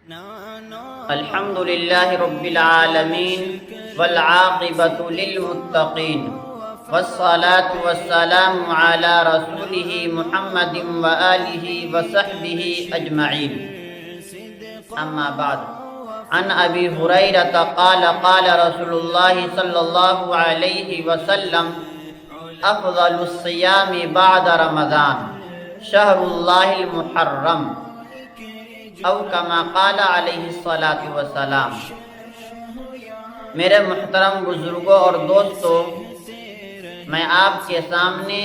الحمد لله رب العالمين والعاقبة للمتقين والصلاة والسلام على رسوله محمد وآله وصحبه أجمعين. أما بعد، عن أبي هريرة قال قال رسول الله صلى الله عليه وسلم: أفضل الصيام بعد رمضان شهر الله المحرم، او کما قال علیہ الصلاۃ والسلام. میرے محترم بزرگوں اور دوستوں، میں آپ کے سامنے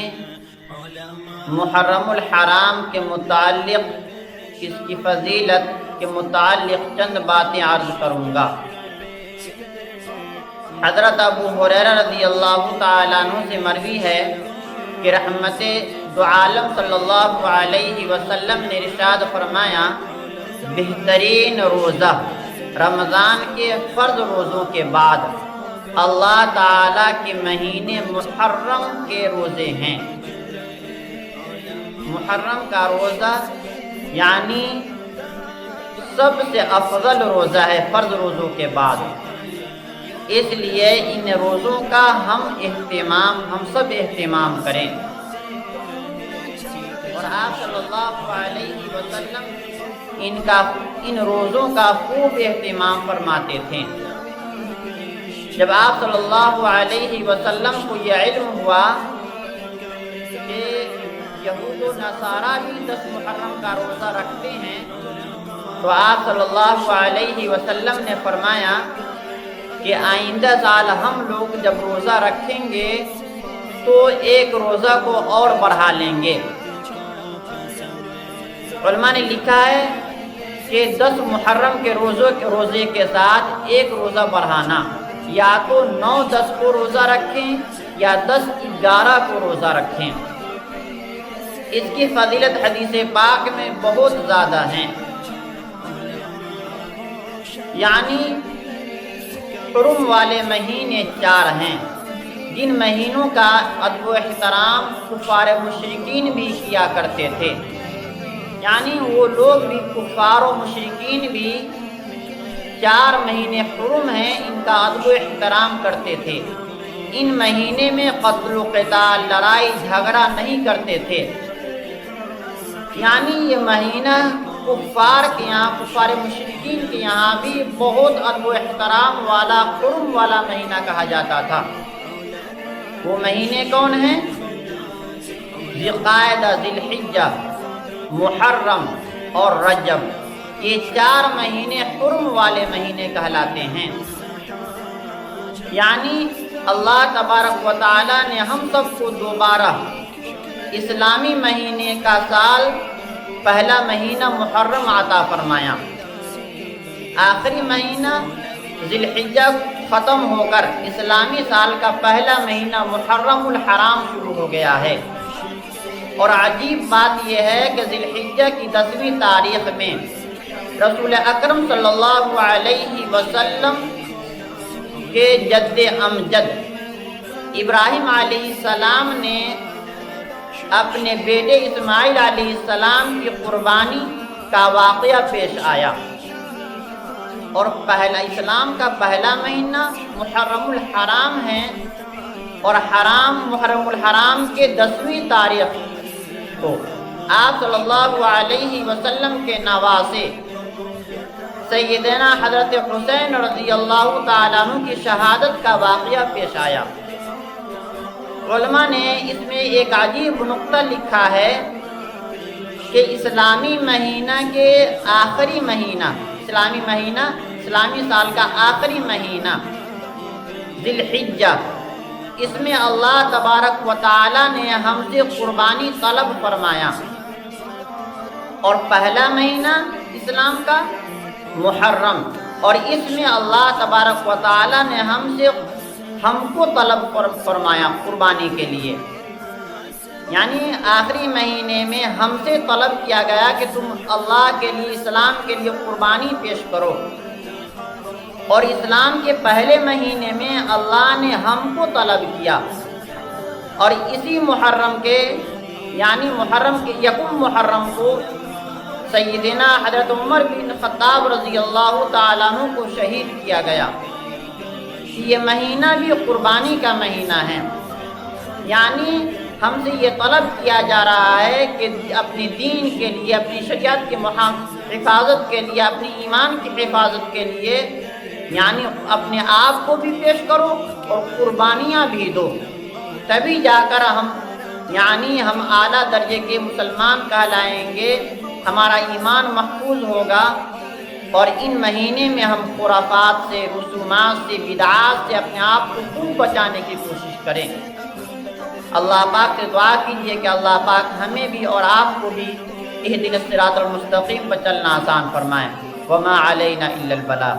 محرم الحرام کے متعلق، اس کی فضیلت کے متعلق چند باتیں عرض کروں گا. حضرت ابو ہریرہ رضی اللہ تعالیٰ عنہ سے مروی ہے کہ رحمت دو عالم صلی اللہ علیہ وسلم نے ارشاد فرمایا: بہترین روزہ رمضان کے فرض روزوں کے بعد اللہ تعالیٰ کے مہینے محرم کے روزے ہیں. محرم کا روزہ یعنی سب سے افضل روزہ ہے فرض روزوں کے بعد. اس لیے ان روزوں کا ہم سب اہتمام کریں. اور آپ صلی اللہ علیہ وسلم ان روزوں کا خوب اہتمام فرماتے تھے. جب آپ صلی اللہ علیہ وسلم کو یہ علم ہوا کہ یہود و نصارہ بھی 10 محرم کا روزہ رکھتے ہیں، تو آپ صلی اللہ علیہ وسلم نے فرمایا کہ آئندہ سال ہم لوگ جب روزہ رکھیں گے تو ایک روزہ کو اور بڑھا لیں گے. علماء نے لکھا ہے کہ 10 محرم کے روزے کے ساتھ ایک روزہ بڑھانا، یا تو 9-10 کو روزہ رکھیں یا 10-11 کو روزہ رکھیں. اس کی فضیلت حدیث پاک میں بہت زیادہ ہیں. یعنی حرم والے مہینے 4 ہیں، جن مہینوں کا ادب و احترام کفار مشرکین بھی کیا کرتے تھے. یعنی وہ لوگ بھی، کفار و مشرکین بھی 4 مہینے حرم ہیں، ان کا ادب و احترام کرتے تھے. ان مہینے میں قتل و قتال، لڑائی جھگڑا نہیں کرتے تھے. یعنی یہ مہینہ کفار مشرکین کے یہاں بھی بہت ادب و احترام والا، حرم والا مہینہ کہا جاتا تھا. وہ مہینے کون ہیں؟ ذی القعدہ، ذی الحجہ، محرم اور رجب. یہ 4 مہینے حرم والے مہینے کہلاتے ہیں. یعنی اللہ تبارک و تعالی نے ہم سب کو دوبارہ اسلامی مہینے کا سال، پہلا مہینہ محرم عطا فرمایا. آخری مہینہ ذی الحجہ ختم ہو کر اسلامی سال کا پہلا مہینہ محرم الحرام شروع ہو گیا ہے. اور عجیب بات یہ ہے کہ ذی الحجہ کی 10ویں تاریخ میں رسول اکرم صلی اللہ علیہ وسلم کے جد امجد ابراہیم علیہ السلام نے اپنے بیٹے اسماعیل علیہ السلام کی قربانی کا واقعہ پیش آیا. اور اسلام کا پہلا مہینہ محرم الحرام ہے، اور محرم الحرام کے 10ویں تاریخ کو آپ صلی اللہ علیہ وسلم کے نواسے سیدنا حضرت حسین رضی اللہ تعالیٰ عنہ کی شہادت کا واقعہ پیش آیا. علماء نے اس میں ایک عجیب نقطہ لکھا ہے کہ اسلامی مہینہ کے آخری مہینہ، اسلامی سال کا آخری مہینہ ذی الحجہ، اس میں اللہ تبارک و تعالی نے ہم سے قربانی طلب فرمایا. اور پہلا مہینہ اسلام کا محرم، اور اس میں اللہ تبارک و تعالی نے ہم کو طلب فرمایا قربانی کے لیے. یعنی آخری مہینے میں ہم سے طلب کیا گیا کہ تم اللہ کے لیے، اسلام کے لیے قربانی پیش کرو. اور اسلام کے پہلے مہینے میں اللہ نے ہم کو طلب کیا. اور اسی محرم کے، یعنی محرم کے 1 محرم کو سیدنا حضرت عمر بن خطاب رضی اللہ تعالیٰ عنہ کو شہید کیا گیا۔ یہ مہینہ بھی قربانی کا مہینہ ہے، یعنی ہم سے یہ طلب کیا جا رہا ہے کہ اپنے دین کے لیے، اپنی شریعت کی حفاظت کے لیے، اپنی ایمان کی حفاظت کے لیے یعنی اپنے آپ کو بھی پیش کرو اور قربانیاں بھی دو، تبھی جا کر ہم اعلیٰ درجے کے مسلمان کہلائیں گے، ہمارا ایمان محفوظ ہوگا، اور ان مہینے میں ہم خرافات سے، رسومات سے، بدعات سے اپنے آپ کو خوب بچانے کی کوشش کریں۔ اللہ پاک سے دعا کیجیے کہ اللہ پاک ہمیں بھی اور آپ کو بھی اہدنا الصراط المستقیم پر چلنا آسان فرمائیں۔ وما علینا الا البلاغ۔